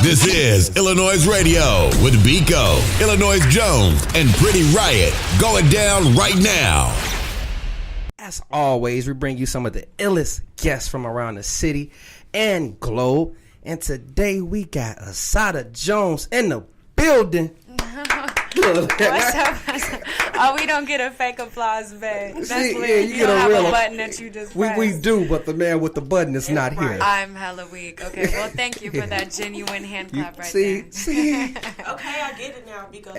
This is iLLANOiZE Radio with Biko, iLLANOiZE Jones, and Pretty Riot going down right now. As always, we bring you some of the illest guests from around the city and globe. And today we got Assata Jones in the building. What's up? Oh, we don't get a fake applause back. That's weird. You get don't a have real a button that you just press. We do, but the man with the button is not here. I'm hella weak. Okay, well, thank you for that genuine hand clap right see, there. See. Okay, I get it now because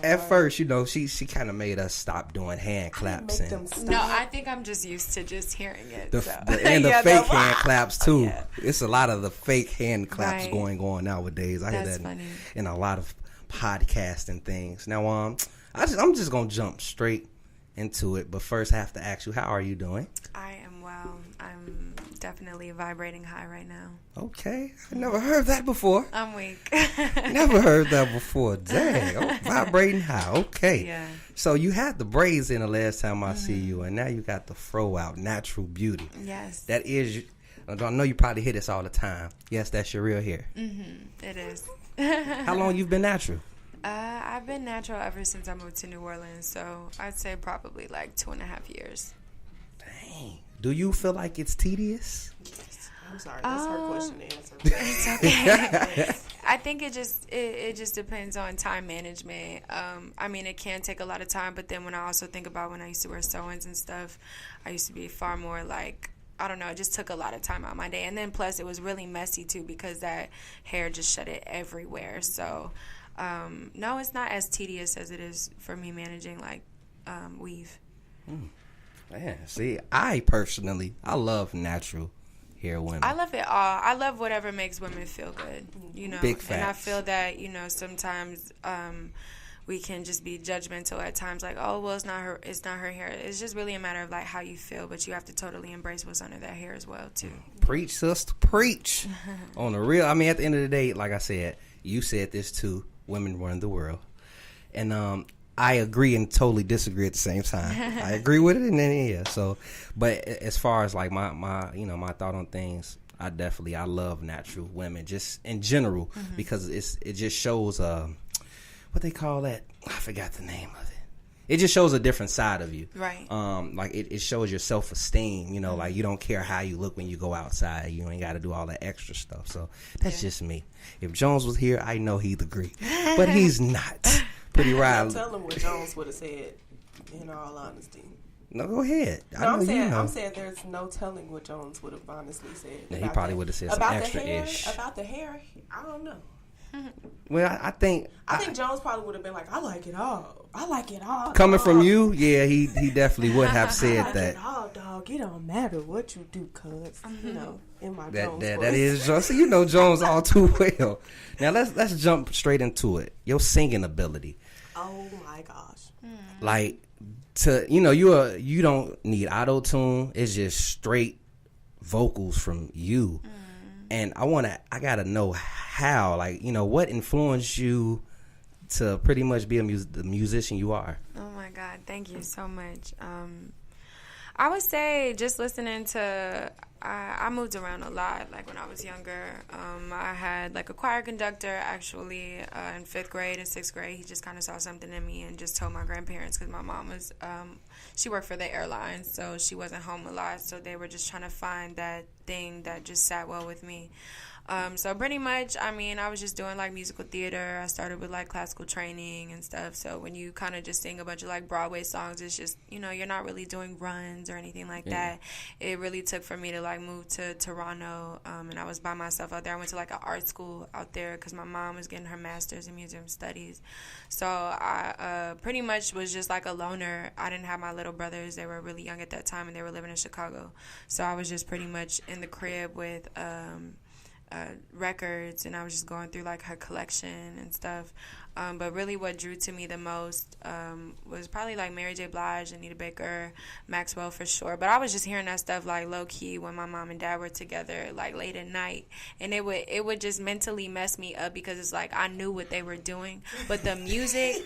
At first, you know, she kind of made us stop doing hand claps. No, I think I'm just used to just hearing it. The Yeah, fake hand claps, too. Yeah. It's a lot of the fake hand claps Right. going on nowadays. I hear That's that funny. in a lot of podcasts and things. Now, I'm just going to jump straight into it. But first, I have to ask you, how are you doing? I am well. I'm definitely vibrating high right now. Okay. I never heard that before. I'm weak. Never heard that before. Dang. Oh, vibrating high. Okay. Yeah. So you had the braids in the last time I see you, and now you got the fro out, natural beauty. Yes. That is, I know you probably hear this all the time. Yes, that's your real hair. It is. How long you been natural? I've been natural ever since I moved to New Orleans, so I'd say probably like 2.5 years. Dang. Do you feel like it's tedious? I'm sorry, that's her question to answer. It's okay. I think it just depends on time management. I mean, it can take a lot of time, but then when I also think about when I used to wear sew-ins and stuff, I used to be far more like, I don't know, it just took a lot of time out of my day. And then plus it was really messy too because that hair just shed it everywhere. So no, it's not as tedious as it is for me managing like weave. Man, see, I love natural hair women. I love it all. I love whatever makes women feel good, you know. Big facts. And I feel that, you know, sometimes we can just be judgmental at times, like, oh, well, it's not her hair. It's just really a matter of like how you feel, but you have to totally embrace what's under that hair as well too. Preach, sister, preach. On the real, I mean, at the end of the day, like I said, you said this too. Women run the world, and I agree and totally disagree at the same time. I agree with it, and then yeah. So, but as far as like my my thought on things, I love natural women just in general because it just shows what they call that. I forgot the name of it. It just shows a different side of you, Right. Like it shows your self-esteem. You know, like you don't care how you look when you go outside. You ain't got to do all that extra stuff. So that's just me. If Jones was here, I know he'd agree, but he's not. Pretty right. Tell him what Jones would have said. In all honesty. No, go ahead. I'm saying there's no telling what Jones would have honestly said. Yeah, he probably would have said some extra-ish. About the hair, I don't know. Well, I think Jones probably would have been like, I like it all. I like it all. Coming from you, yeah, he definitely would have said I like that. it all, dog. It don't matter what you do, cuz. You know, in my Jones That voice. is Jones. So you know Jones all too well. Now let's jump straight into it. Your singing ability. Oh my gosh. Like you don't need Autotune. It's just straight vocals from you. And I gotta know how, like, you know, what influenced you to pretty much be the musician you are. Oh my God, thank you so much. I would say just listening to, I moved around a lot, like when I was younger. I had like a choir conductor actually in 5th grade and 6th grade. He just kind of saw something in me and just told my grandparents because my mom was, she worked for the airlines, so she wasn't home a lot. So they were just trying to find that thing that just sat well with me. So pretty much, I mean, I was just doing like musical theater. I started with like classical training and stuff. So when you kind of just sing a bunch of like Broadway songs, it's just, you know, you're not really doing runs or anything like that. It really took for me to like move to Toronto, and I was by myself out there. I went to like an art school out there because my mom was getting her master's in museum studies. So I pretty much was just like a loner. I didn't have my little brothers. They were really young at that time and they were living in Chicago. So I was just pretty much in the crib with records, and I was just going through like her collection and stuff. But really what drew to me the most was probably like Mary J. Blige, Anita Baker, Maxwell for sure. But I was just hearing that stuff like low key when my mom and dad were together, like late at night, and it would just mentally mess me up because it's like I knew what they were doing, but the music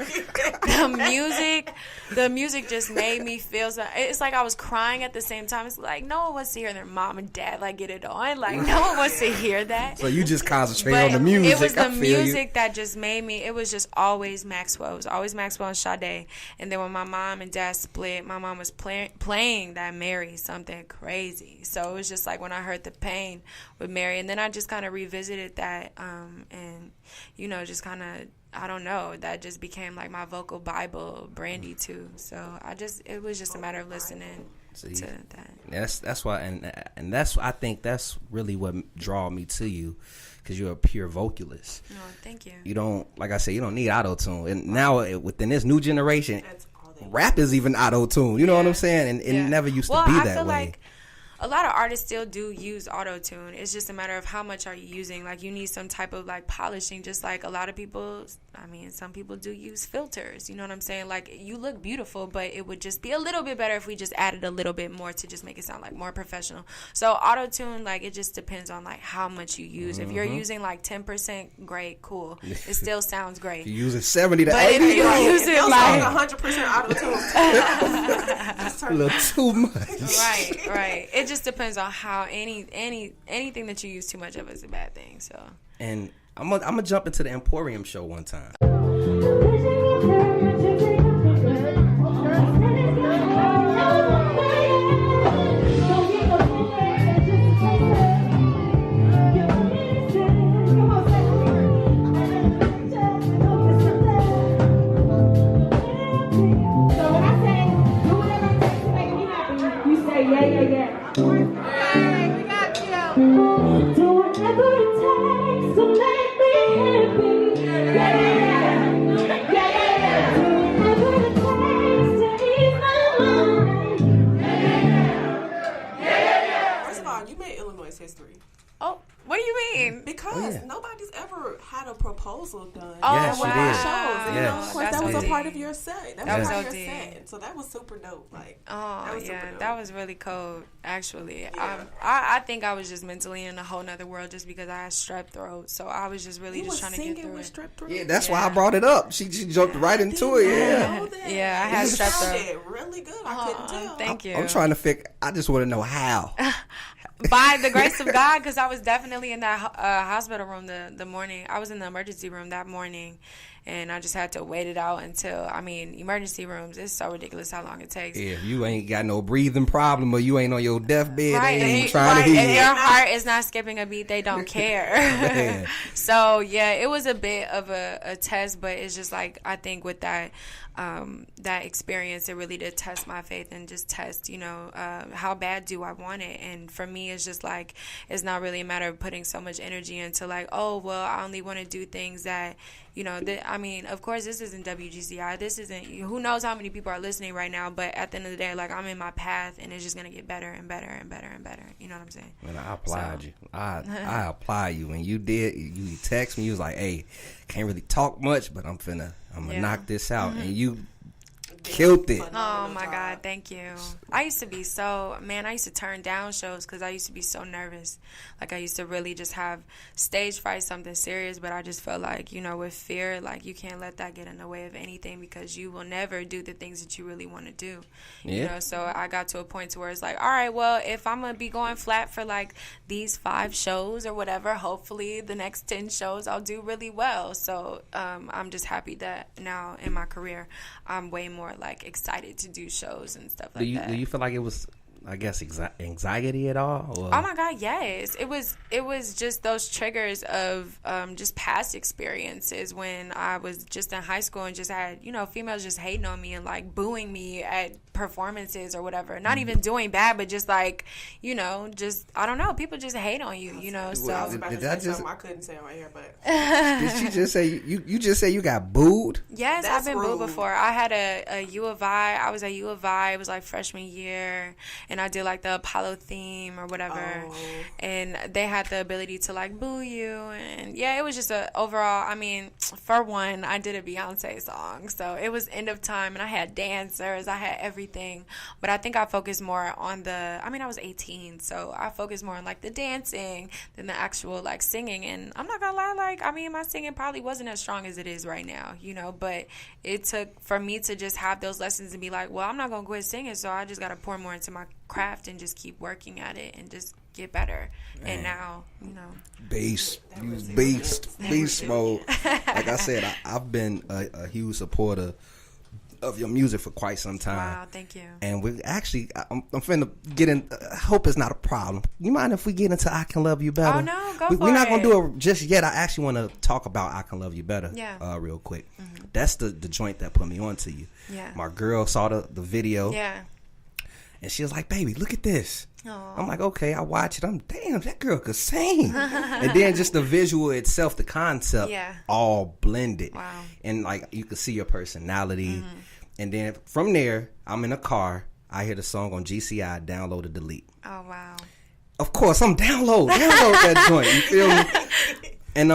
just made me feel so. It's like I was crying at the same time. It's like no one wants to hear their mom and dad like get it on. Like no one wants to hear that. So you just concentrate on the music. It was the music that just made me. It was just always Maxwell. It was always Maxwell and Sade. And then when my mom and dad split, my mom was playing that Mary something crazy. So it was just like when I heard The Pain with Mary, and then I just kind of revisited that, and just kind of. I don't know. That just became like my vocal Bible, Brandy too. So it was just a matter of listening to that. That's why, and I think that's really what draw me to you, because you're a pure vocalist. No, thank you. You don't, like I said, you don't need Autotune, and now within this new generation, rap is even Autotune. You know what I'm saying? And it never used to be that way. I feel like a lot of artists still do use Autotune. It's just a matter of how much are you using. Like, you need some type of, like, polishing, just like a lot of people, some people do use filters. You know what I'm saying? Like, you look beautiful, but it would just be a little bit better if we just added a little bit more to just make it sound, like, more professional. So, Autotune, like, it just depends on, like, how much you use. If you're using, like, 10%, great, cool. It still sounds great. If you're using 70 to 80, if you're using, like, 100% Autotune. a little too much. Right. It just depends on how anything that you use too much of is a bad thing. So, and I'm gonna jump into the Emporium show one time. Nobody's ever had a proposal done. Oh, yes, wow. she did. Shows. And, yes. Of course, that was a part of your set. That was part of your OD. set. So that was super dope. Like, that was really cold, actually. Yeah. I think I was just mentally in a whole nother world just because I had strep throat. So I was just really just trying to get through with it. Strep throat? Yeah, that's why I brought it up. She jumped right into it. Yeah, I had strep throat. Really good. I couldn't tell. Thank you. I'm trying to figure. I just want to know how. By the grace of God, because I was definitely in that hospital room the morning. I was in the emergency room that morning, and I just had to wait it out until, emergency rooms, it's so ridiculous how long it takes. Yeah, if you ain't got no breathing problem or you ain't on your deathbed, right, they ain't trying to hear if your heart is not skipping a beat, they don't care. So, yeah, it was a bit of a test, but it's just like, I think with that experience, it really did test my faith and just test, how bad do I want it? And for me, it's just like, it's not really a matter of putting so much energy into like, oh, well, I only want to do things that, of course, this isn't WGCI. This isn't, who knows how many people are listening right now, but at the end of the day, like, I'm in my path, and it's just going to get better and better and better and better. You know what I'm saying? Man, I applaud you. I applaud you. When you did, you text me, you was like, hey, can't really talk much, but I'm gonna knock this out. And you killed it. Oh my God, thank you. I used to turn down shows because I used to be so nervous. Like, I used to really just have stage fright, something serious, but I just felt like, with fear, like, you can't let that get in the way of anything because you will never do the things that you really want to do. So I got to a point to where it's like, all right, well, if I'm going to be going flat for like these 5 shows or whatever, hopefully the next 10 shows I'll do really well. So I'm just happy that now in my career, I'm way more like excited to do shows and stuff like that. Do you feel like it was, I guess, anxiety at all? Or? Oh my God, yes. It was just those triggers of just past experiences when I was just in high school and just had, females just hating on me and like booing me at performances or whatever. Not even doing bad, but just like, just, I don't know, people just hate on you, so. I was about to say something I couldn't say on here, but. Did she just say, you just say you got booed? Yes, I've been booed before. I had a U of I. I was at U of I. It was like freshman year. And I did like the Apollo theme or whatever, and they had the ability to like boo you, and it was just a overall, I mean, for one, I did a Beyonce song, so it was End of Time, and I had dancers, I had everything, but I think I focused more on I was 18, so I focused more on, like, the dancing than the actual, like, singing, and I'm not gonna lie, like, I mean, my singing probably wasn't as strong as it is right now, you know, but it took for me to just have those lessons and be like, well, I'm not gonna quit singing, so I just gotta pour more into my craft and just keep working at it and just get better. Man. And now, you know, beast mode. Like I said, I've been a huge supporter of your music for quite some time. Wow, thank you. And we actually, I'm finna get in. I hope it's not a problem. You mind if we get into "I Can Love You Better"? Oh no, go for it. We're not gonna do it just yet. I actually want to talk about "I Can Love You Better." Yeah. Real quick. Mm-hmm. That's the joint that put me onto you. Yeah. My girl saw the video. Yeah. And she was like, "Baby, look at this." Aww. I'm like, "Okay." I watch it. Damn, that girl could sing. And then just the visual itself, the concept, all blended. Wow. And like you could see your personality. Mm-hmm. And then from there, I'm in a car. I hear the song on GCI, Download or Delete. Oh, wow. Of course, I'm download that joint. You feel me? And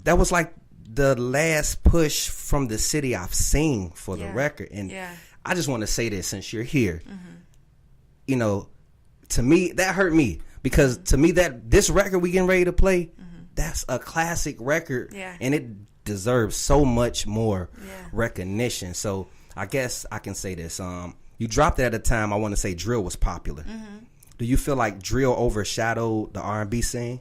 that was like the last push from the city I've seen for the record. And I just want to say this since you're here. Mm-hmm. You know, to me, that hurt me. Because to me, this record we getting ready to play, that's a classic record. Yeah. And it deserves so much more recognition. So I guess I can say this. You dropped it at a time, I want to say drill was popular. Mm-hmm. Do you feel like drill overshadowed the R&B scene?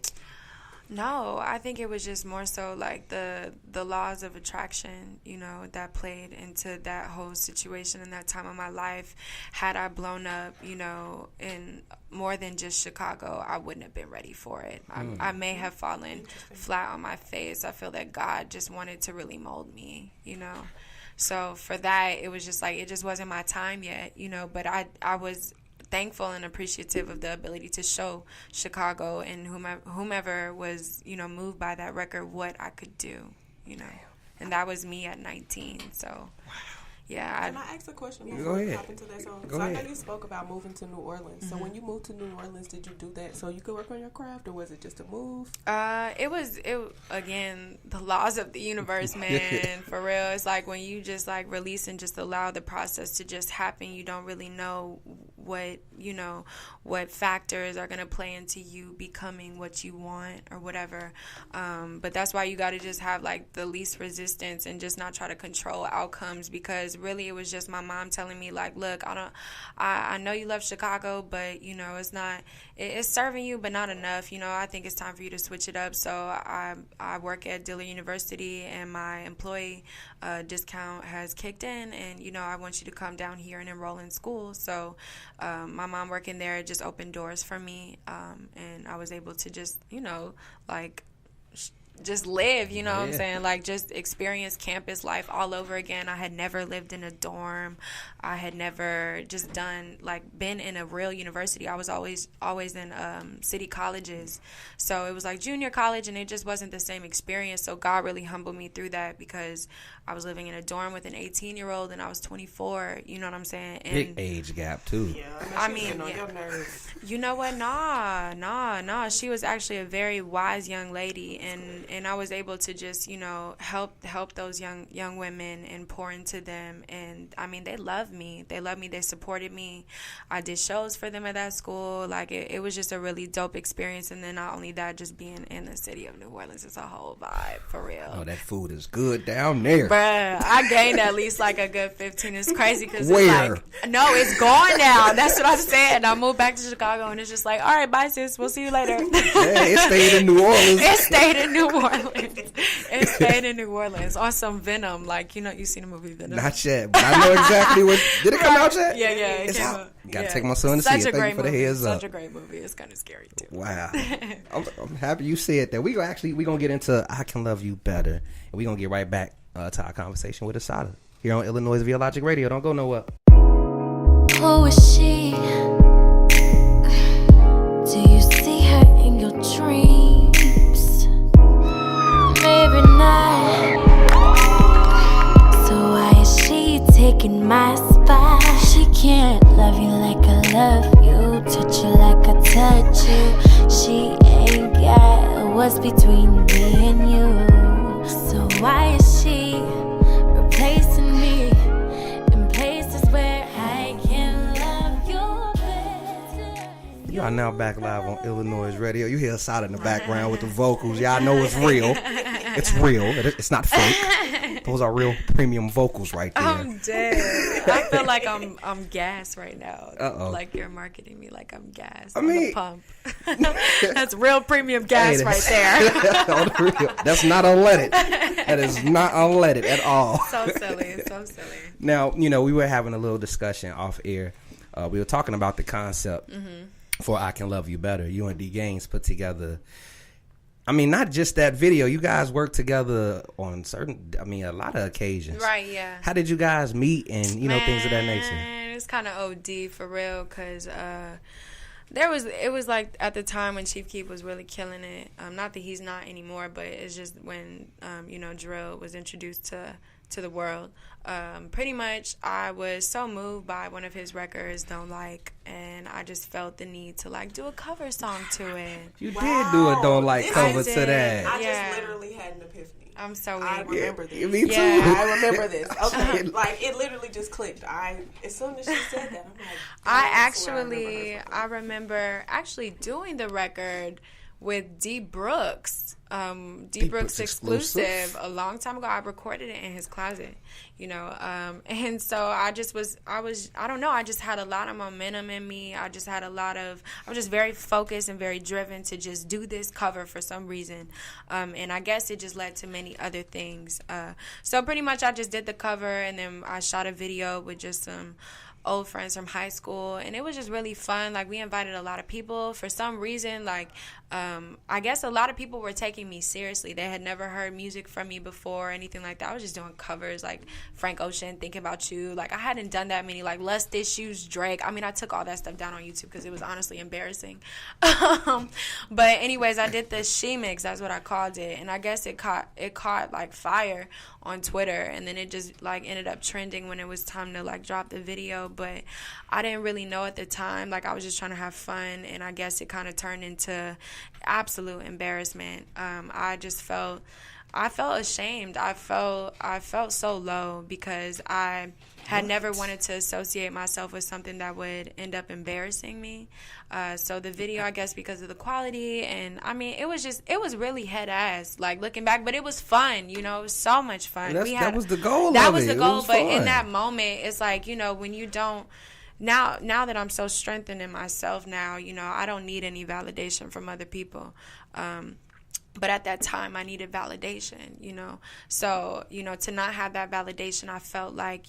No, I think it was just more so like the laws of attraction, you know, that played into that whole situation in that time of my life. Had I blown up, you know, in more than just Chicago, I wouldn't have been ready for it. I may have fallen flat on my face. I feel that God just wanted to really mold me, you know. So for that, it was just like, it just wasn't my time yet, you know, but I was thankful and appreciative of the ability to show Chicago and whomever was, you know, moved by that record what I could do, you know. And that was me at 19, so. Wow. Yeah. Can I ask a question before we hop into that song? I know you spoke about moving to New Orleans. So when you moved to New Orleans, did you do that so you could work on your craft, or was it just a move? It again, the laws of the universe, man. For real, it's like when you just like release and just allow the process to just happen. You don't really know what factors are gonna play into you becoming what you want or whatever. But that's why you got to just have like the least resistance and just not try to control outcomes, because really it was just my mom telling me like, look, I know you love Chicago, but you know it's serving you but not enough. You know, I think it's time for you to switch it up. So I work at Dillard University, and my employee discount has kicked in, and you know I want you to come down here and enroll in school. So my mom working there just opened doors for me, and I was able to just, you know, like just live, you know what I'm saying? Like just experience campus life all over again. I had never lived in a dorm. I had never just been in a real university. I was always in city colleges. So it was like junior college, and it just wasn't the same experience. So God really humbled me through that, because I was living in a dorm with an 18-year-old and I was 24, you know what I'm saying? And big age gap too. Yeah, I mean, you know what? Nah. She was actually a very wise young lady, and I was able to just, you know, help those young women and pour into them. And I mean, they loved me. They supported me. I did shows for them at that school. Like it was just a really dope experience. And then not only that, just being in the city of New Orleans is a whole vibe, for real. Oh, that food is good down there. Bruh, I gained at least like a good 15. It's crazy because where? It's like, no, it's gone now. That's what I'm saying. I moved back to Chicago, and it's just like, all right, bye, sis. We'll see you later. Yeah, it stayed in New Orleans. It stayed in New Orleans on some Venom. Like, you know, you seen the movie Venom? Not yet, but I know exactly what. Did it come out yet? Yeah, it it's came out. out. Gotta take my son to see it. Thank you for the heads up. Such a great movie. It's kind of scary too. Wow. I'm happy you said that. We gonna get into "I Can Love You Better," and we gonna get right back to our conversation with Assata here on iLLANOiZE via Logic Radio. Don't go nowhere. Who is she? Do you see her in your dreams? Maybe not. So why is she taking my spot? She can't love you like I love you, touch you like I touch you. She ain't got what's between me and you. now back live on iLLANOiZE Radio. You hear Assata in the background with the vocals. Y'all know it's real. It's real. It's not fake. Those are real premium vocals right there. I'm dead. I feel like I'm gas right now. Uh-oh. Like you're marketing me like I'm gas. I mean, on the pump. That's real premium gas right there. That's not unleaded. That is not unleaded at all. So silly. So silly. Now, we were having a little discussion off air. We were talking about the concept for I Can Love You Better. You and D Gaines put together, I mean, not just that video. You guys worked together on a lot of occasions. Right, yeah. How did you guys meet and, things of that nature? It's kind of OD for real because it was like at the time when Chief Keef was really killing it. Not that he's not anymore, but it's just when, drill was introduced to the world. Pretty much I was so moved by one of his records, Don't Like, and I just felt the need to like do a cover song to it. You did do a Don't Like cover to that. I just literally had an epiphany. I'm so weak. I remember this. Me too. Yeah, I remember this. Okay, like it literally just clicked. As soon as she said that, I'm like, I remember actually doing the record with D Brooks, D Brooks exclusive a long time ago. I recorded it in his closet, and so I don't know, I just had a lot of momentum in me. I was just very focused and very driven to just do this cover for some reason, and I guess it just led to many other things. So pretty much I just did the cover, and then I shot a video with just some old friends from high school, and it was just really fun. Like, we invited a lot of people. For some reason, I guess a lot of people were taking me seriously. They had never heard music from me before or anything like that. I was just doing covers like Frank Ocean, Thinking About You. Like, I hadn't done that many, like Lust Issues, Drake. I mean, I took all that stuff down on YouTube because it was honestly embarrassing. But anyways, I did the She Mix, that's what I called it, and I guess it caught like fire on Twitter, and then it just like ended up trending when it was time to like drop the video. But I didn't really know at the time. Like, I was just trying to have fun, and I guess it kind of turned into absolute embarrassment. I felt ashamed. I felt so low because I had never wanted to associate myself with something that would end up embarrassing me. So the video, I guess because of the quality, and I mean, it was really head ass, like looking back, but it was fun, it was so much fun. That was the goal. That was the goal, but in that moment, it's like, when you don't, now that I'm so strengthened in myself now, I don't need any validation from other people. But at that time, I needed validation, So, to not have that validation, I felt like,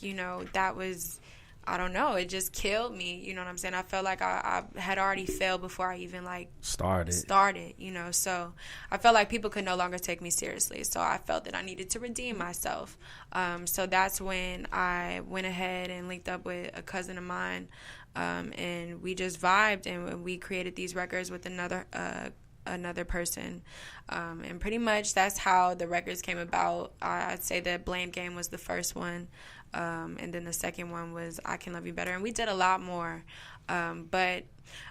that was, I don't know, it just killed me. You know what I'm saying? I felt like I had already failed before I even, started, So I felt like people could no longer take me seriously. So I felt that I needed to redeem myself. So that's when I went ahead and linked up with a cousin of mine, and we just vibed, and we created these records with another person, and pretty much that's how the records came about. I'd say that Blame Game was the first one, and then the second one was I Can Love You Better, and we did a lot more, but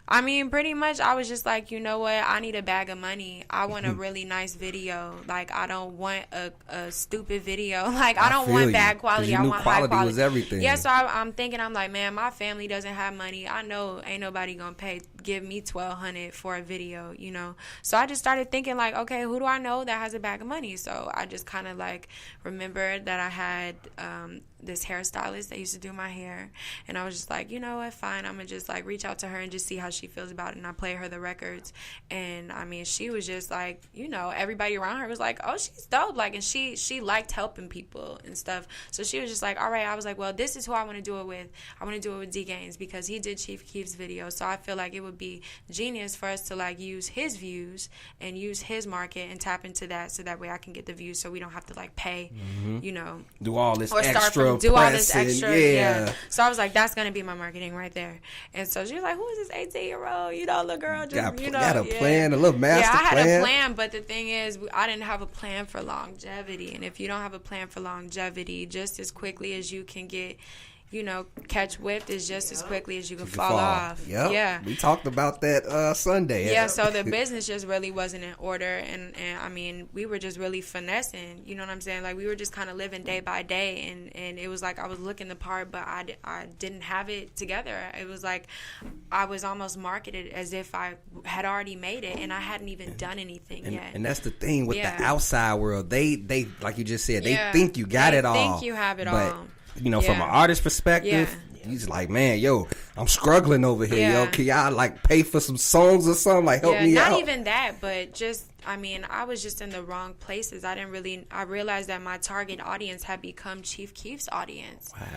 I mean, pretty much I was just like, you know what, I need a bag of money. I want a really nice video. Like, I don't want a stupid video. Like, I don't want bad quality. I want high quality. Was everything. Yeah, so I'm thinking, I'm like, man, my family doesn't have money. I know ain't nobody gonna give me $1,200 for a video, So I just started thinking, like, okay, who do I know that has a bag of money? So I just kind of like remembered that I had this hairstylist that used to do my hair, and I was just like, you know what, fine, I'm gonna just like reach out to her and just see how she feels about it. And I played her the records, and I mean, she was just like, everybody around her was like, oh, she's dope, like, and she liked helping people and stuff. So she was just like, all right. I was like, well, this is who I want to do it with. I want to do it with D Gaines because he did Chief Keef's video. So I feel like it would be genius for us to like use his views and use his market and tap into that, so that way I can get the views, so we don't have to like pay, do all this or extra do all this pressing, extra, yeah. So I was like, that's gonna be my marketing right there. And so she was like, who is this 18-year-old, little girl? Just, got a plan, a little master plan. Yeah, I had a plan, but the thing is, I didn't have a plan for longevity. And if you don't have a plan for longevity, just as quickly as you can get catch whipped is just as quickly as you can fall off. Yep. Yeah. We talked about that Sunday. Yeah, so the business just really wasn't in order. And I mean, we were just really finessing. You know what I'm saying? Like, we were just kind of living day by day. And it was like I was looking the part, but I didn't have it together. It was like I was almost marketed as if I had already made it, and I hadn't even done anything yet. And that's the thing with the outside world. They like you just said, they think you got it all. They think you have it all. From an artist perspective, he's like, man, yo, I'm struggling over here, yo. Can y'all like pay for some songs or something? Like, help me out. Not even that, but just, I mean, I was just in the wrong places. I realized that my target audience had become Chief Keef's audience. Wow.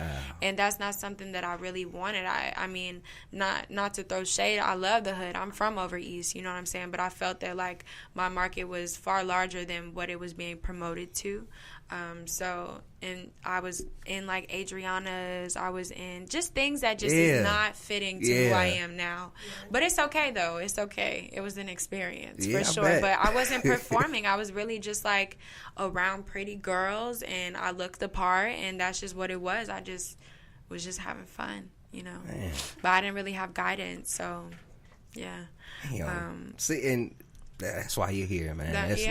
And that's not something that I really wanted. I mean, not to throw shade. I love the hood. I'm from over East, you know what I'm saying? But I felt that, like, my market was far larger than what it was being promoted to. And I was in like Adriana's, I was in just things that just is not fitting to who I am now. But it's okay though. It's okay. It was an experience for sure. But I wasn't performing. I was really just like around pretty girls, and I looked the part, and that's just what it was. I just was just having fun, Man. But I didn't really have guidance, so yeah. See, and that's why you're here, man. It's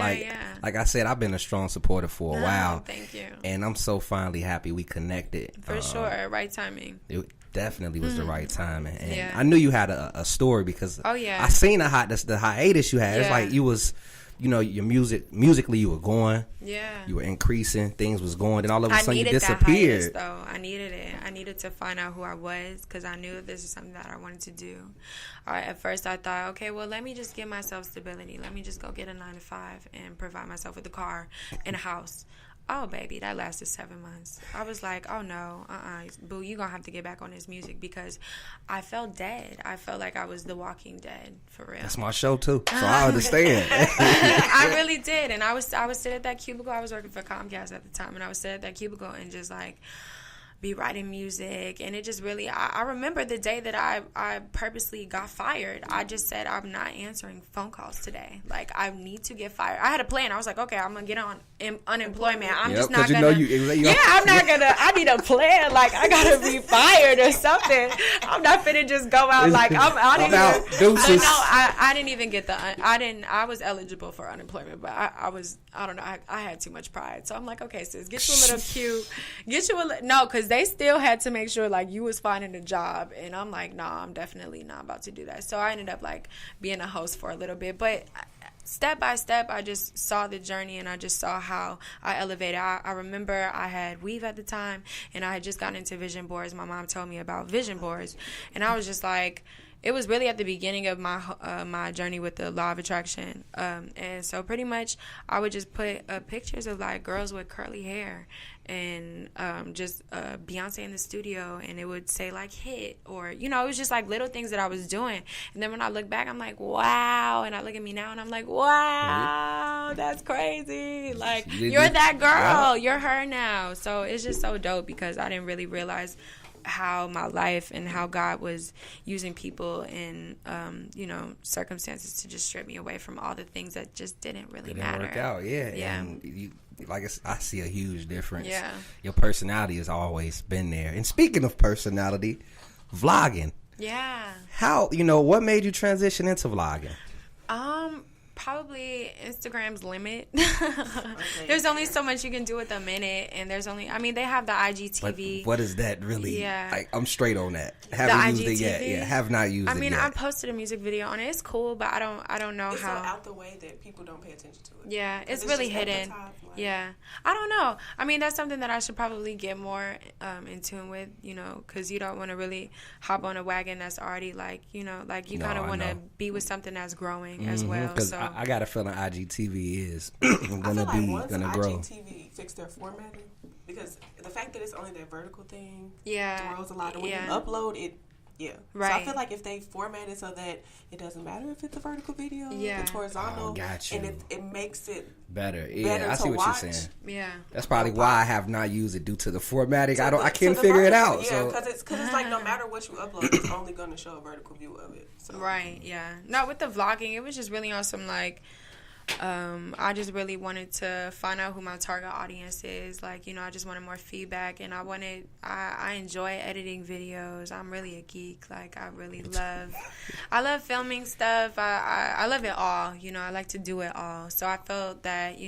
like I said, I've been a strong supporter for a while. Thank you. And I'm so finally happy we connected. For sure, right timing. It definitely was the right timing. And I knew you had a story because I seen the hiatus you had. It's like you was, your musically you were going. Yeah. You were increasing. Things was going. Then all of a sudden you disappeared. That hiatus, though. I needed it. I needed to find out who I was because I knew that this is something that I wanted to do. At first I thought, okay, well, let me just give myself stability. Let me just go get a 9-to-5 and provide myself with a car and a house. Oh, baby, that lasted 7 months. I was like, oh, no, boo, you're going to have to get back on this music because I felt dead. I felt like I was the Walking Dead, for real. That's my show, too, so I understand. I really did, and I would sit at that cubicle. I was working for Comcast at the time, and I would sit at that cubicle and just, like, be writing music, and it just really, I remember the day that I purposely got fired. I just said, I'm not answering phone calls today. Like, I need to get fired. I had a plan. I was like, okay, I'm going to get on unemployment. I'm just not going to. I'm not going to. I need a plan. Like, I got to be fired or something. I'm not finna just go out like, I didn't even get I was eligible for unemployment, but I don't know. I had too much pride. So I'm like, okay, sis, get you a little cute. No, because they still had to make sure, like, you was finding a job. And I'm like, no, I'm definitely not about to do that. So I ended up, like, being a host for a little bit. But step by step, I just saw the journey, and I just saw how I elevated. I remember I had Weave at the time, and I had just gotten into vision boards. My mom told me about vision boards. And I was just like, it was really at the beginning of my journey with the law of attraction. And so pretty much I would just put pictures of, like, girls with curly hair and just Beyonce in the studio, and it would say, like, hit, or, it was just, like, little things that I was doing. And then when I look back, I'm like, wow. And I look at me now, and I'm like, wow, that's crazy. Like, you're that girl. You're her now. So it's just so dope because I didn't really realize how my life and how God was using people in, circumstances to just strip me away from all the things that just didn't really matter. Work out, yeah. And I see a huge difference. Yeah. Your personality has always been there. And speaking of personality, vlogging. Yeah. How, what made you transition into vlogging? Probably Instagram's limit. There's only so much you can do with a minute, and they have the IGTV. But what is that really? Yeah. I'm straight on that. Haven't used it yet. Yeah, have not used it yet. I posted a music video on it. It's cool, but I don't know it's how. It's so out the way that people don't pay attention to it. Yeah, it's really hidden. Yeah. I don't know. That's something that I should probably get more in tune with, because you don't want to really hop on a wagon that's already like you kind of want to be with something that's growing as well. So I got a feeling IGTV is gonna grow. IGTV fix their formatting, because the fact that it's only that vertical thing throws a lot. And when you upload it, right. So I feel like if they format it so that it doesn't matter if it's a vertical video, it's horizontal, and it makes it better. Yeah, I see what you're saying. Yeah, that's probably why I have not used it, due to the formatting. I can't figure it out. Yeah, because it's like no matter what you upload, it's only going to show a vertical view of it. So. Right. Yeah. No, with the vlogging, it was just really on some like I just really wanted to find out who my target audience is. Like, I just wanted more feedback, and I enjoy editing videos. I'm really a geek. Like, I love filming stuff. I love it all. I like to do it all. So I felt that,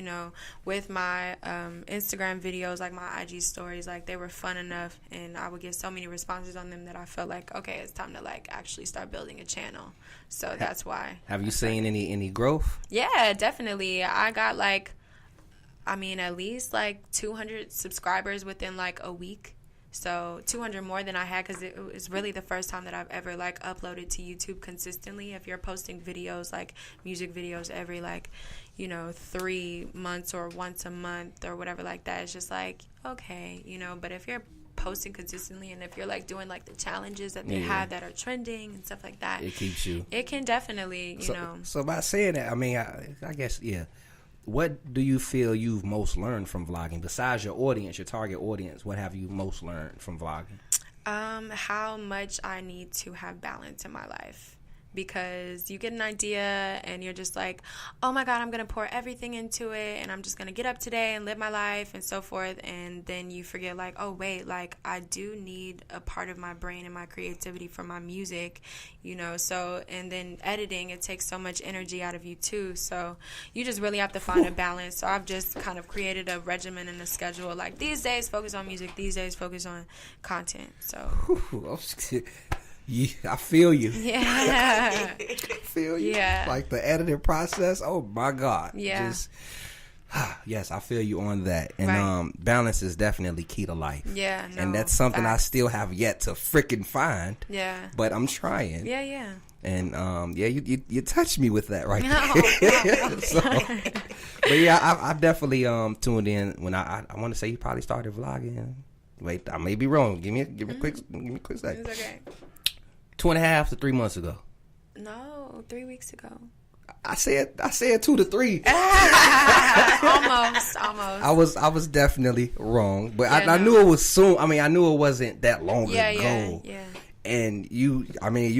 with my Instagram videos, like my IG stories, like they were fun enough, and I would get so many responses on them that I felt like, okay, it's time to like actually start building a channel. So that's why. Have you seen any growth? Yeah, definitely. I got at least like 200 subscribers within like a week. So 200 more than I had, because it was really the first time that I've ever like uploaded to YouTube consistently. If you're posting videos, like music videos, every 3 months or once a month or whatever like that, it's just like, okay, But if you're posting consistently, and if you're like doing like the challenges that they have that are trending and stuff like that, it keeps you. It can definitely, So by saying that, I guess, what do you feel you've most learned from vlogging besides your audience, your target audience? What have you most learned from vlogging? How much I need to have balance in my life. Because you get an idea and you're just like, oh my God, I'm going to pour everything into it, and I'm just going to get up today and live my life and so forth. And then you forget, like, oh wait, like I do need a part of my brain and my creativity for my music, so, and then editing, it takes so much energy out of you too. So you just really have to find a balance. So I've just kind of created a regimen and a schedule, like these days focus on music, these days focus on content. So yeah, I feel you. Yeah. I feel you. Yeah. Like the editing process, oh my God. Yeah. Yes, I feel you on that. And right. Balance is definitely key to life. Yeah, and that's something facts. I still have yet to freaking find. Yeah. But I'm trying. Yeah. And you touched me with that right there. So, but yeah, I definitely tuned in when I want to say you probably started vlogging. Wait, I may be wrong. Give me a quick second. It's okay. 2.5 to 3 months ago. No, 3 weeks ago. I said 2 to 3. Almost. I was definitely wrong, but I knew it was soon. I knew it wasn't that long ago. Yeah. And you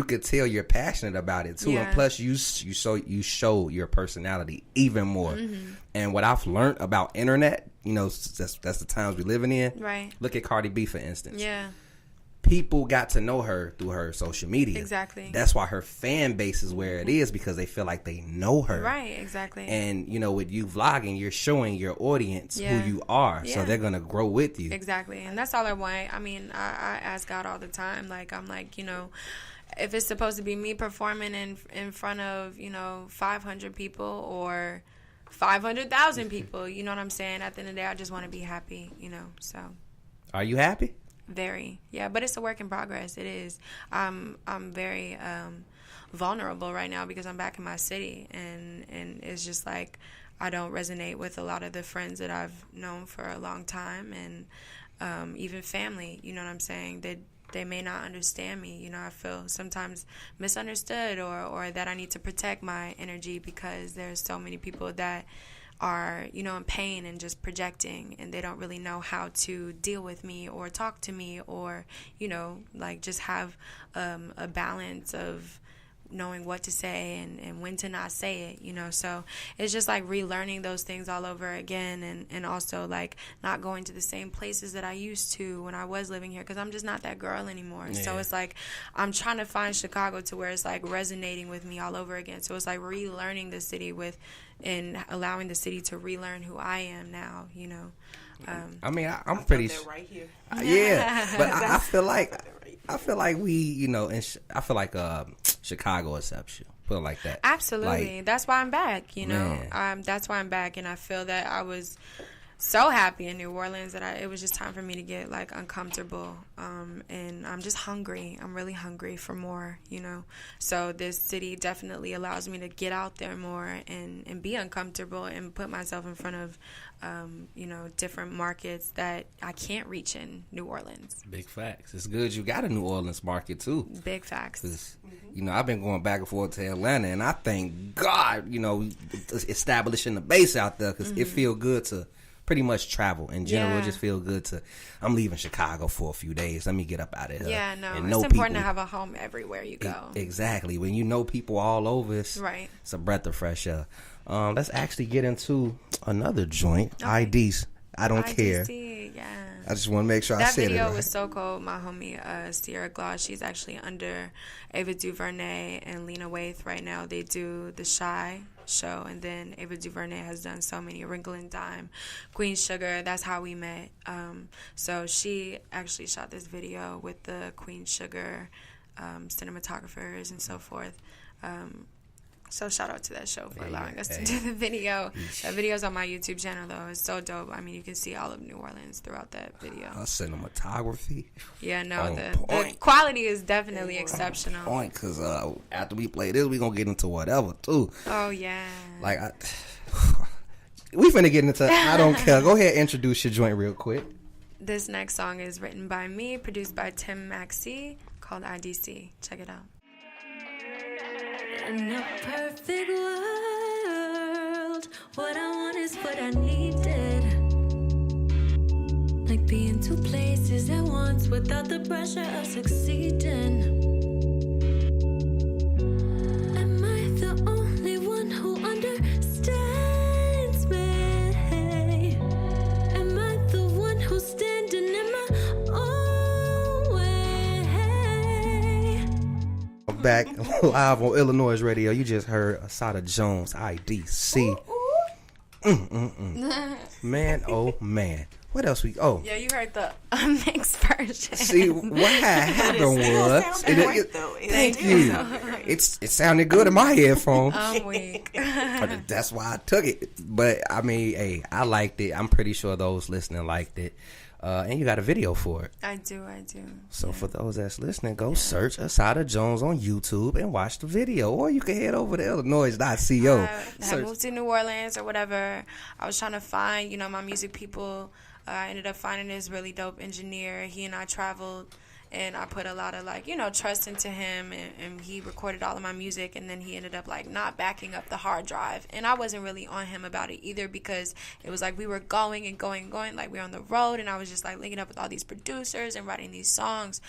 could tell you're passionate about it too. Yeah. And plus, you show your personality even more. Mm-hmm. And what I've learned about internet, that's the times we're living in. Right. Look at Cardi B, for instance. Yeah. People got to know her through her social media. Exactly. That's why her fan base is where it is, because they feel like they know her. Right, exactly. And, with you vlogging, you're showing your audience who you are. Yeah. So they're going to grow with you. Exactly. And that's all I want. I ask God all the time. Like, I'm like, if it's supposed to be me performing in front of, 500 people or 500,000 people, you know what I'm saying? At the end of the day, I just want to be happy, so. Are you happy? Very, yeah, but it's a work in progress. It is. I'm very vulnerable right now because I'm back in my city, and it's just like I don't resonate with a lot of the friends that I've known for a long time, and even family. You know what I'm saying? They may not understand me. I feel sometimes misunderstood, or that I need to protect my energy because there's so many people that are, in pain and just projecting, and they don't really know how to deal with me or talk to me or, just have a balance of knowing what to say and when to not say it, so it's just like relearning those things all over again, and also like not going to the same places that I used to when I was living here, because I'm just not that girl anymore. Yeah. So it's like I'm trying to find Chicago to where it's like resonating with me all over again. So it's like relearning the city and allowing the city to relearn who I am now, I'm pretty right here. Yeah, but I feel like we, I feel like Chicago accepts you. Put it like that. Absolutely. That's why I'm back, that's why I'm back, and I feel that I was so happy in New Orleans that it was just time for me to get like uncomfortable, and I'm just hungry. I'm really hungry for more, so this city definitely allows me to get out there more and be uncomfortable and put myself in front of different markets that I can't reach in New Orleans. Big facts. It's good you got a New Orleans market too. Big facts. I've been going back and forth to Atlanta, and I thank God, establishing the base out there, because it feel good to pretty much travel in general. Yeah. It just feel good I'm leaving Chicago for a few days. Let me get up out of here. Yeah, no, it's important to have a home everywhere you go. Exactly. When you know people all over, it's a breath of fresh air. Let's actually get into another joint. Okay. IDs. I don't care. Yeah. I just want to make sure I said it right. That video was so cool. My homie Sierra Gloss, she's actually under Ava DuVernay and Lena Waithe right now. They do the Shy show, and then Ava DuVernay has done so many, Wrinkle and Dime, Queen Sugar. That's how we met. So she actually shot this video with the Queen Sugar cinematographers and so forth. So shout out to that show for allowing us to do the video. That video's on my YouTube channel, though. It's so dope. I mean, you can see all of New Orleans throughout that video. Cinematography. Yeah, no, the quality is definitely exceptional. Point, because after we play this, we going to get into whatever, too. Oh, yeah. Like, we finna get into I don't care. Go ahead and introduce your joint real quick. This next song is written by me, produced by Tim Maxey, called IDC. Check it out. In a perfect world, what I want is what I needed. Like being two places at once without the pressure of succeeding. Am I the only one who understands me? Am I the one who's standing in my own way? Back live on iLLANOiZE Radio. You just heard Assata Jones, IDC. Man, oh man. What else we? Oh, yeah, you heard the mixed version. See, what happened was, thank you. It sounded good in my headphones. I'm weak. That's why I took it. But I mean, hey, I liked it. I'm pretty sure those listening liked it. And you got a video for it. I do. So for those that's listening, go search Assata Jones on YouTube and watch the video. Or you can head over to iLLANOiZE.co. I moved to New Orleans or whatever. I was trying to find, my music people. I ended up finding this really dope engineer. He and I traveled, and I put a lot of, trust into him, and he recorded all of my music, and then he ended up, not backing up the hard drive. And I wasn't really on him about it either, because it was we were going and going, like we were on the road, and I was just, linking up with all these producers and writing these songs.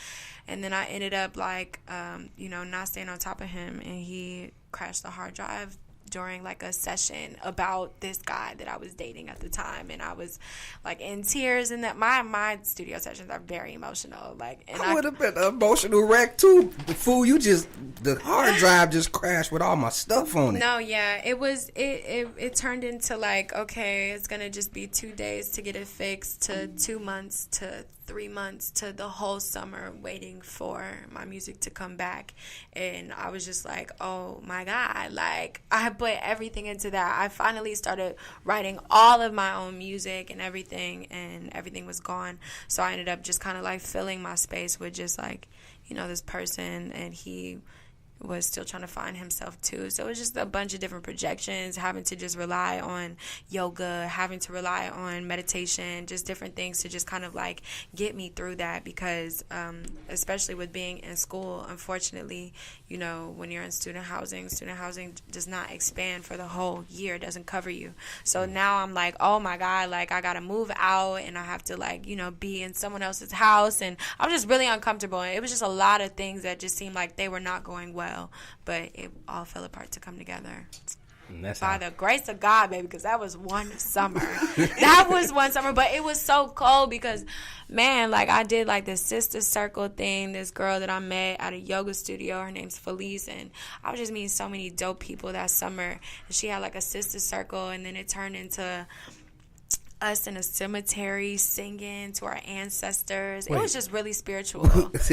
And then I ended up, not staying on top of him, and he crashed the hard drive during a session about this guy that I was dating at the time, and I was in tears. And that my studio sessions are very emotional. And I would have been an emotional wreck too. The fool, the hard drive just crashed with all my stuff on it. No, yeah, it was it turned into okay, it's gonna just be 2 days to get it fixed, to 2 months to 3 months to the whole summer waiting for my music to come back. And I was just oh my God, I put everything into that. I finally started writing all of my own music and everything was gone. So I ended up just kind of filling my space with just this person, and he was still trying to find himself too. So it was just a bunch of different projections, having to just rely on yoga, having to rely on meditation, just different things to just kind of get me through that, because especially with being in school, unfortunately, when you're in student housing does not expand for the whole year. It doesn't cover you. So now I'm oh my God, I gotta move out, and I have to be in someone else's house, and I was just really uncomfortable. And it was just a lot of things that just seemed like they were not going well. But it all fell apart to come together. By the grace of God, baby, because that was one summer. But it was so cold because, man, I did this sister circle thing. This girl that I met at a yoga studio, her name's Felice, and I was just meeting so many dope people that summer. And she had a sister circle, and then it turned into us in a cemetery singing to our ancestors. Wait. It was just really spiritual. It's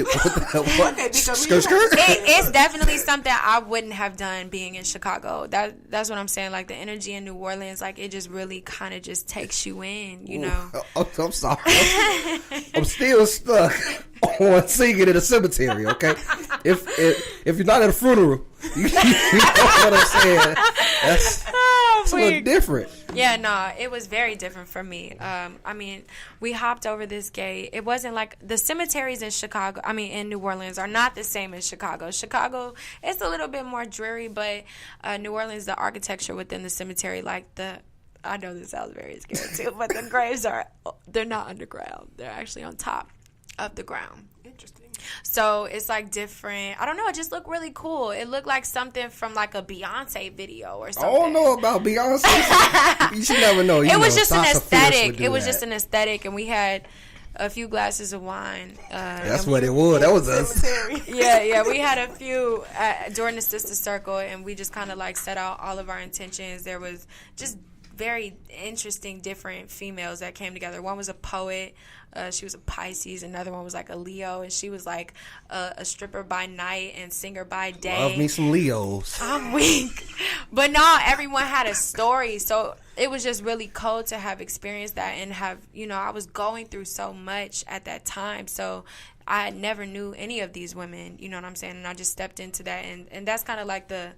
definitely something I wouldn't have done being in Chicago. That's what I'm saying. The energy in New Orleans, it just really kind of just takes you in, Oh, I'm sorry. I'm still stuck on singing in a cemetery, okay? If you're not at a funeral, you know what I'm saying? That's a little different. Yeah, no, it was very different for me. We hopped over this gate. It wasn't the cemeteries in Chicago, in New Orleans are not the same as Chicago. Chicago, it's a little bit more dreary, but New Orleans, the architecture within the cemetery, I know this sounds very scary too, but the graves they're not underground. They're actually on top. of the ground. Interesting. So it's like different. I don't know. It just looked really cool. It looked like something from like a Beyonce video or something. I don't know about Beyonce. You should never know. It was just an aesthetic. It was just an aesthetic, and we had a few glasses of wine. That's what it was. That was us. Yeah. We had a few during the sister circle, and we just kind of like set out all of our intentions. There was just very interesting, different females that came together. One was a poet. She was a Pisces. Another one was like a Leo, and she was like a stripper by night and singer by day. Love me some Leos. I'm weak. But no, everyone had a story. So it was just really cool to have experienced that and have, I was going through so much at that time. So I never knew any of these women, you know what I'm saying? And I just stepped into that. And that's kind of like the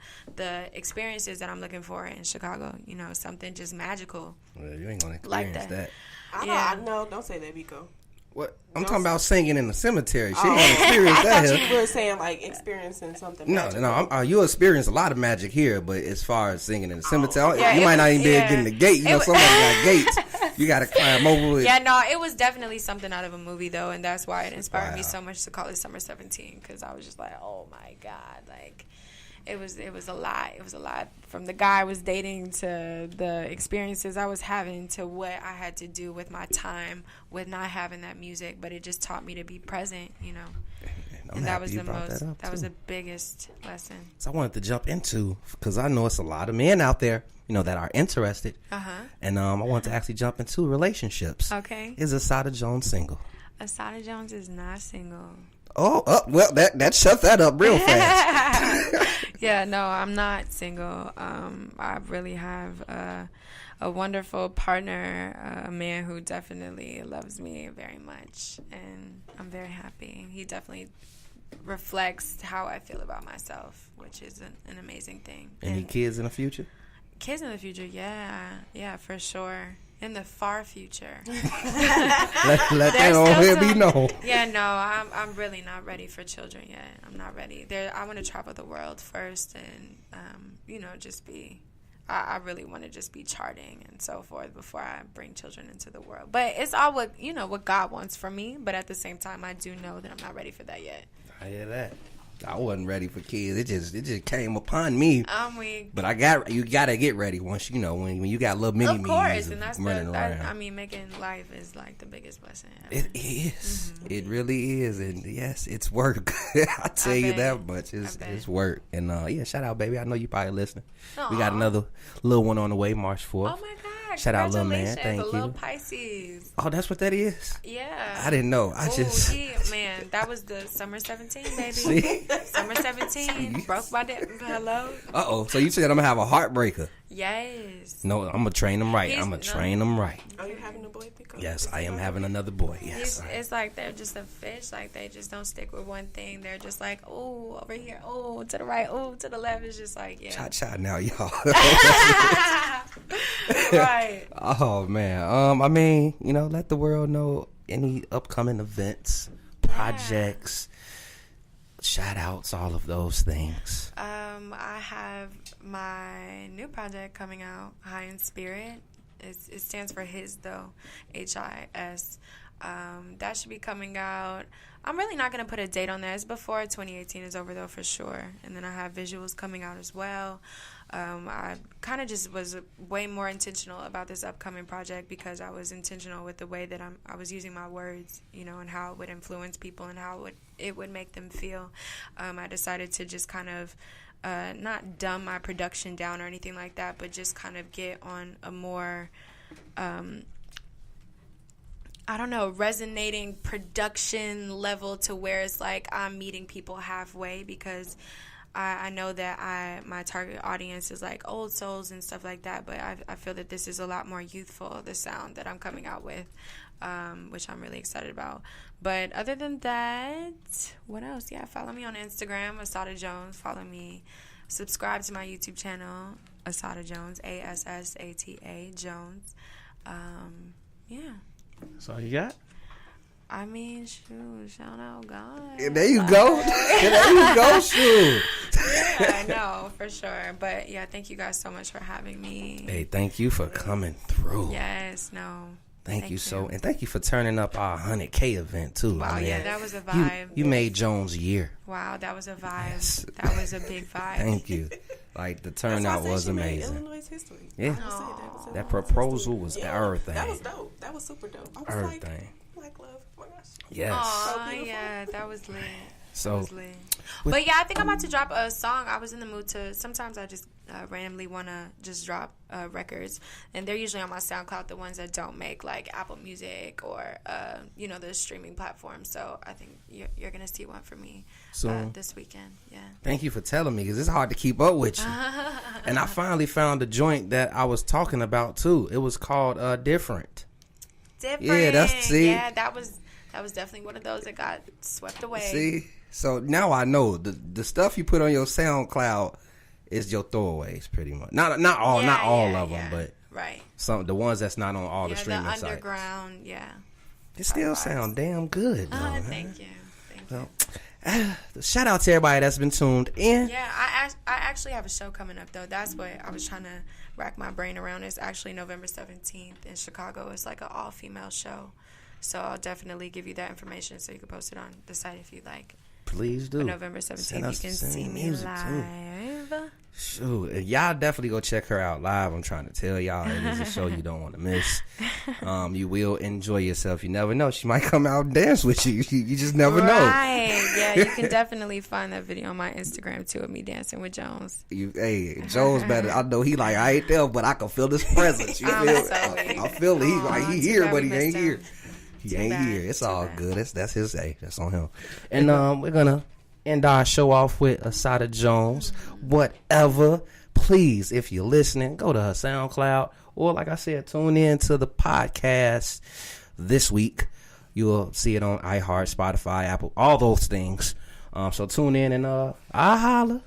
experiences that I'm looking for in Chicago, something just magical. Well, you ain't going to experience that. Don't say that, Biko. What? I'm talking about singing in the cemetery. She ain't experience that. I thought you were saying like experiencing something magical. No. You experience a lot of magic here, but as far as singing in the cemetery, you might not even be able to get in the gate. Somebody got gates. You got to climb over it. Yeah, no, it was definitely something out of a movie, though, and that's why it inspired me so much to call it Summer 17, because I was just like, oh, my God, like... It was a lot. It was a lot, from the guy I was dating to the experiences I was having to what I had to do with my time with not having that music. But it just taught me to be present, And that was the biggest lesson. So I wanted to jump into, because I know it's a lot of men out there, that are interested. And I want to actually jump into relationships. Okay. Is Assata Jones single? Assata Jones is not single. Oh, well, that shut that up real fast. Yeah, no, I'm not single. I really have a wonderful partner, a man who definitely loves me very much, and I'm very happy. He definitely reflects how I feel about myself, which is an amazing thing. Any kids in the future? Kids in the future, yeah, for sure. In the far future. let that on here be known. Yeah, no, I'm really not ready for children yet. I'm not ready. I want to travel the world first and, just be... I really want to just be charting and so forth before I bring children into the world. But it's all what God wants for me. But at the same time, I do know that I'm not ready for that yet. I hear that. I wasn't ready for kids. It just came upon me. I'm weak. But you gotta get ready once when you got little mini me. Of course, and that's around. making life is like the biggest blessing ever. It is. Mm-hmm. It really is, and yes, it's work. I tell you that much. It's work. And shout out, baby. I know you probably listening. Aww. We got another little one on the way, March 4th. Oh my God. Shout out, little man. Thank you. Little Pisces. Oh, that's what that is? Yeah. I didn't know. Man, that was the Summer 17, baby. See? Summer 17. Broke my dad. Hello? Uh-oh. So you said I'm going to have a heartbreaker. Yes. No, I'm going to train him right. Train him right. Are you having a boy pick up? Yes, I am having another boy. Yes. It's like they're just a fish. Like, they just don't stick with one thing. They're just like, oh, over here. Oh, to the right. Oh, to the left. It's just like, yeah. Cha-cha now, y'all. Right. Oh, man. Let the world know any upcoming events, projects, shout outs, all of those things. I have my new project coming out, High in Spirit. It stands for HIS, though, HIS. That should be coming out. I'm really not going to put a date on that. It's before 2018 is over, though, for sure. And then I have visuals coming out as well. I kind of just was way more intentional about this upcoming project because I was intentional with the way that I was using my words, and how it would influence people and how it would make them feel. I decided to just kind of not dumb my production down or anything like that, but just kind of get on a more, resonating production level to where it's like I'm meeting people halfway because I know that my target audience is like old souls and stuff like that, but I feel that this is a lot more youthful, the sound that I'm coming out with, which I'm really excited about. But other than that, what else? Yeah, follow me on Instagram, Assata Jones. Follow me. Subscribe to my YouTube channel, Assata Jones, ASSATA Jones. Yeah. That's all you got? I mean, shoot, shout out God. Yeah, there you go. There you go, shoot. Yeah, I know, for sure. But, yeah, thank you guys so much for having me. Hey, thank you for coming through. Yes, no. Thank you. And thank you for turning up our 100K event too. Wow, yeah, that was a vibe. You made Jones' year. Wow, that was a vibe. Yes. That was a big vibe. Thank you. Like the turnout was amazing. iLLANOiZE history. Yeah, that proposal was everything. That was dope. That was super dope. I was everything. Like, love. Oh my gosh. Yes. Oh yeah, that was lit. So, but yeah, I think I'm about to drop a song. I was in the mood to. Sometimes I just randomly want to just drop records, and they're usually on my SoundCloud, the ones that don't make like Apple Music or the streaming platforms. So I think you're gonna see one for me this weekend. Yeah. Thank you for telling me, because it's hard to keep up with you. And I finally found the joint that I was talking about too. It was called Different. Yeah, that was definitely one of those that got swept away. See. So now I know the stuff you put on your SoundCloud is your throwaways, pretty much. Not all of them, but right. The ones that's not on all the streaming sites. The underground, yeah. It still sound damn good. Though, thank you. Well, shout out to everybody that's been tuned in. Yeah, I actually have a show coming up though. That's what I was trying to rack my brain around. It's actually November 17th in Chicago. It's like an all-female show. So I'll definitely give you that information so you can post it on the site if you'd like. Please do. On November 17th, you can see me live. Shoot, y'all definitely go check her out live. I'm trying to tell y'all, it is a show you don't want to miss. You will enjoy yourself. You never know. She might come out and dance with you. You just never know. Right. Yeah, you can definitely find that video on my Instagram, too, of me dancing with Jones. Jones better. I know he I ain't there, but I can feel this presence. You feel it? I feel it. He here, but he ain't here. He ain't here. It's all good. That's his day. That's on him. And we're gonna end our show off with Assata Jones. Whatever. Please, if you're listening, go to her SoundCloud, or like I said, tune in to the podcast this week. You'll see it on iHeart, Spotify, Apple, all those things. So tune in and I holla.